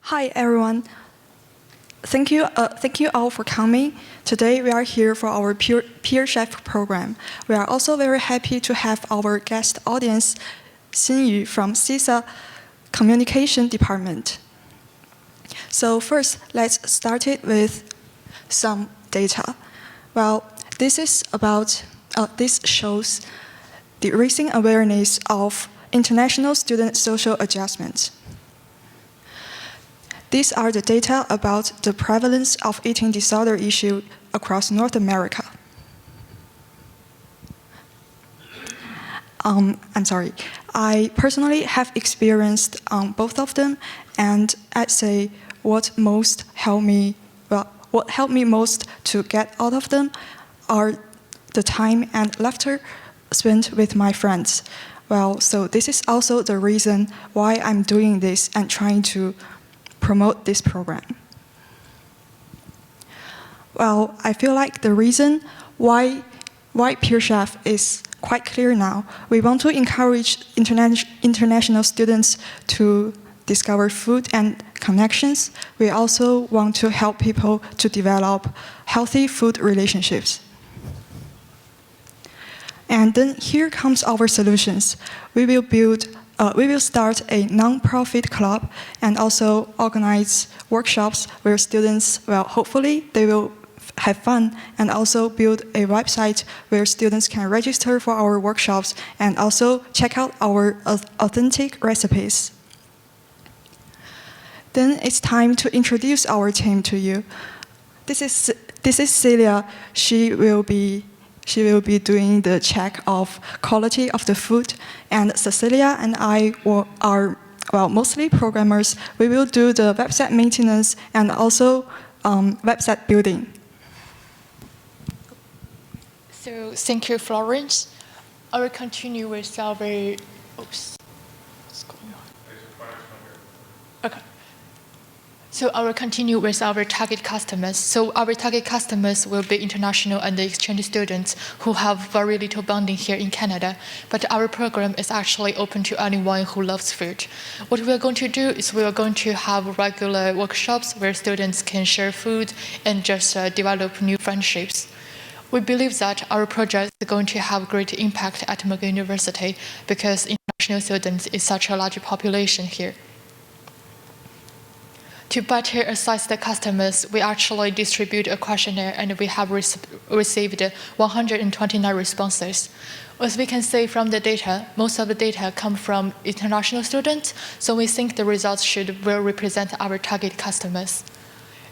Hi everyone. Thank you all for coming. Today we are here for our Peer Chef program. We are also very happy to have our guest audience, Xinyu from CISA Communication Department. So first, let's start it with some data. Well, this shows the raising awareness of international student social adjustment. These are the data about the prevalence of eating disorder issue across North America. I'm sorry. I personally have experienced both of them, and I'd say what helped me most to get out of them are the time and laughter spent with my friends. Well, so this is also the reason why I'm doing this and trying to promote this program. Well, I feel like the reason why Peer Chef is quite clear now. We want to encourage international students to discover food and connections. We also want to help people to develop healthy food relationships. And then here comes our solutions. We will start a non-profit club and also organize workshops where students, well, hopefully they will have fun, and also build a website where students can register for our workshops and also check out our authentic recipes. Then it's time to introduce our team to you. This is Celia. She will be doing the check of quality of the food, and Cecilia and I are mostly programmers. We will do the website maintenance and also website building. So thank you, Florence. I will continue with our. Oops. What's going on? Okay. So I will continue with our target customers. So our target customers will be international and exchange students who have very little bonding here in Canada. But our program is actually open to anyone who loves food. What we are going to do is we are going to have regular workshops where students can share food and just develop new friendships. We believe that our project is going to have great impact at McGill University because international students is such a large population here. To better assess the customers, we actually distribute a questionnaire and we have received 129 responses. As we can see from the data, most of the data come from international students, so we think the results should well represent our target customers.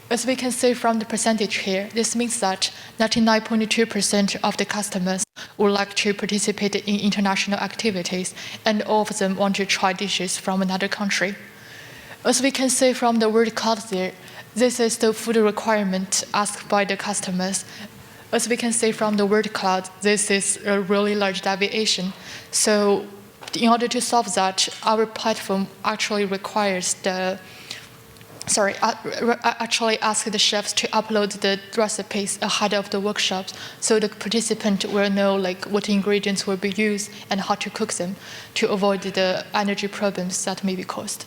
As we can see from the percentage here, this means that 99.2% of the customers would like to participate in international activities, and all of them want to try dishes from another country. As we can see from the word cloud there, this is the food requirement asked by the customers. As we can see from the word cloud, this is a really large deviation. So in order to solve that, our platform actually actually ask the chefs to upload the recipes ahead of the workshops so the participant will know what ingredients will be used and how to cook them to avoid the energy problems that may be caused.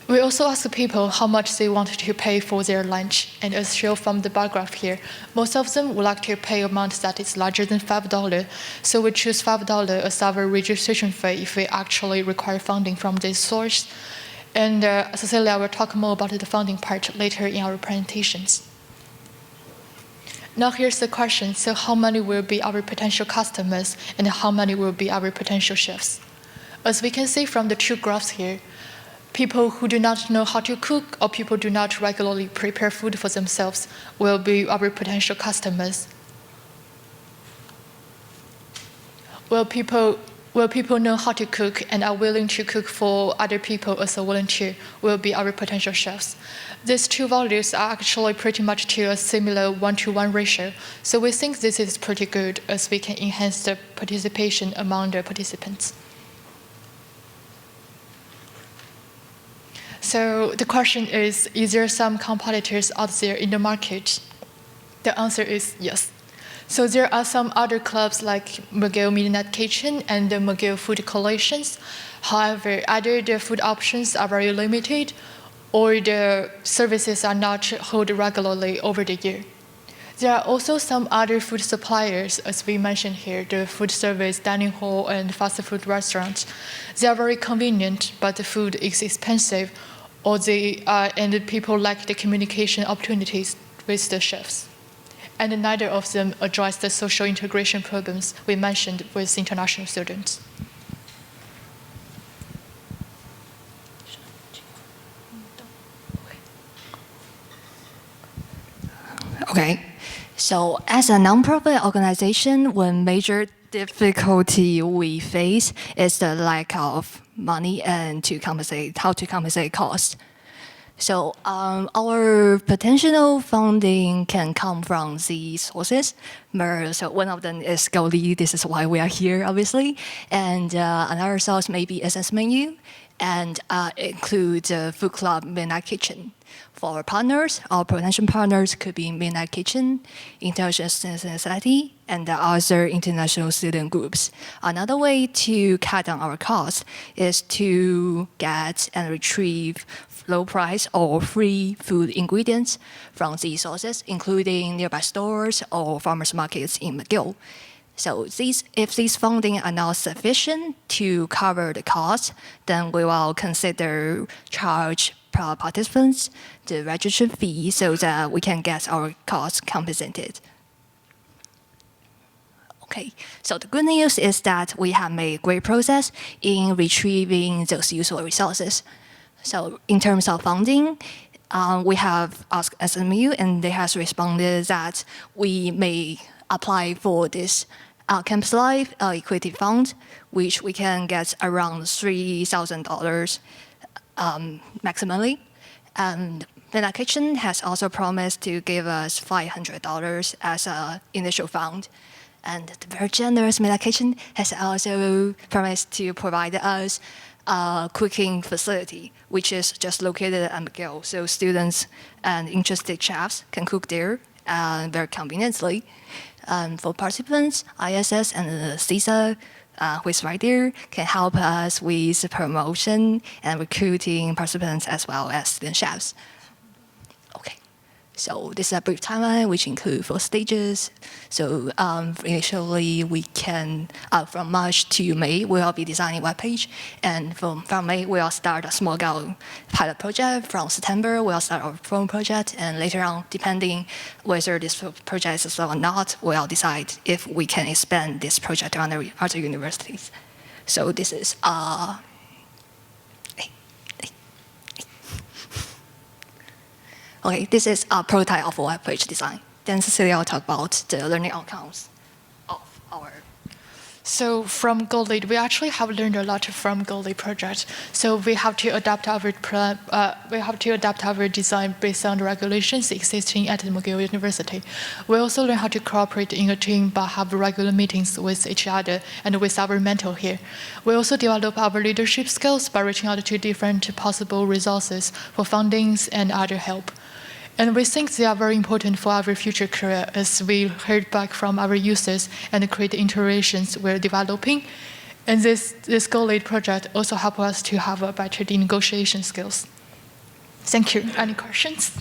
We also ask people how much they want to pay for their lunch, and as shown from the bar graph here, most of them would like to pay an amount that is larger than $5, so we choose $5 as our registration fee if we actually require funding from this source. And Cecilia will talk more about the funding part later in our presentations. Now here's the question, so how many will be our potential customers and how many will be our potential chefs? As we can see from the two graphs here, people who do not know how to cook or people do not regularly prepare food for themselves will be our potential customers. Will people know how to cook and are willing to cook for other people as a volunteer will be our potential chefs. These two values are actually pretty much to a similar 1-to-1 ratio, so we think this is pretty good as we can enhance the participation among the participants. So the question is there some competitors out there in the market? The answer is yes. So there are some other clubs like McGill Midnight Kitchen and the McGill Food Coalitions. However, either the food options are very limited or the services are not held regularly over the year. There are also some other food suppliers, as we mentioned here, the food service, dining hall, and fast food restaurants. They are very convenient, but the food is expensive, and the people lack the communication opportunities with the chefs. And neither of them address the social integration problems we mentioned with international students. Okay, so as a nonprofit organization, one major difficulty we face is the lack of money and how to compensate costs. So our potential funding can come from these sources. So one of them is Goldie. This is why we are here, obviously. And another source may be SSMU, and includes Food Club Midnight Kitchen. For our partners, our potential partners could be Midnight Kitchen, Intelligent Student Society, and other international student groups. Another way to cut down our costs is to get and retrieve low price or free food ingredients from these sources, including nearby stores or farmers markets in McGill. So if these funding are not sufficient to cover the cost, then we will consider charge participants the registration fee so that we can get our costs compensated. Okay, so the good news is that we have made great progress in retrieving those useful resources. So in terms of funding, we have asked SMU, and they have responded that we may apply for this Campus Life Equity Fund, which we can get around $3,000 maximally. And Midnight Kitchen has also promised to give us $500 as an initial fund. And the very generous Midnight Kitchen has also promised to provide us a cooking facility, which is just located at McGill. So students and interested chefs can cook there very conveniently. For participants, ISS and CISA, who is right there, can help us with promotion and recruiting participants as well as student chefs. Okay, so this is a brief timeline which includes 4 stages. So initially we can, from March to May, we will be designing a webpage, and from May we'll start a small-scale pilot project. From September we'll start our phone project, and later on, depending whether this project is slow or not, we'll decide if we can expand this project to other universities. So this is okay, this is a prototype of a web page design. Then Cecilia will talk about the learning outcomes of our. So from Goldlead, we actually have learned a lot from Goldlead project. So we have to adapt our design based on the regulations existing at the McGill University. We also learn how to cooperate in a team, but have regular meetings with each other and with our mentor here. We also develop our leadership skills by reaching out to different possible resources for fundings and other help. And we think they are very important for our future career, as we heard back from our users and create iterations we're developing. And this Goldlead project also helps us to have a better negotiation skills. Thank you. Any questions?